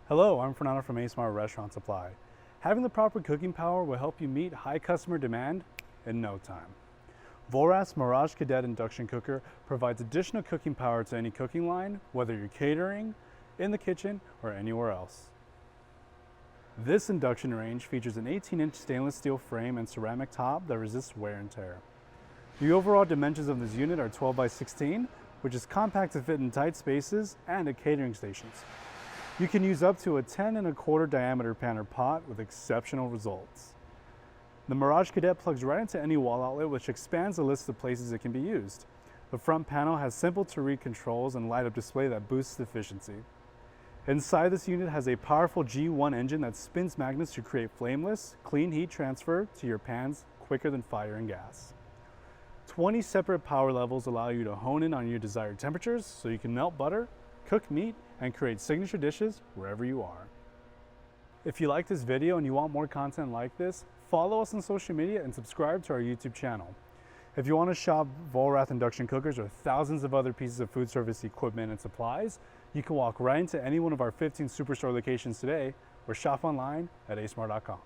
Hello, I'm Fernando from Smart Restaurant Supply. Having the proper cooking power will help you meet high customer demand in no time. Vollrath's Mirage Induction Cooker provides additional cooking power to any cooking line, whether you're catering, in the kitchen, or anywhere else. This induction range features an 18-inch stainless steel frame and ceramic top that resists wear and tear. The overall dimensions of this unit are 12 by 16, which is compact to fit in tight spaces and at catering stations. You can use up to a 10¼ diameter pan or pot with exceptional results. The Mirage Cadet plugs right into any wall outlet, which expands the list of places it can be used. The front panel has simple to read controls and light up display that boosts efficiency. Inside this unit has a powerful G1 engine that spins magnets to create flameless, clean heat transfer to your pans quicker than fire and gas. 20 separate power levels allow you to hone in on your desired temperatures so you can melt butter, cook meat, and create signature dishes wherever you are. If you like this video and you want more content like this, follow us on social media and subscribe to our YouTube channel. If you want to shop Vollrath induction cookers or thousands of other pieces of food service equipment and supplies, you can walk right into any one of our 15 Superstore locations today or shop online at asmart.com.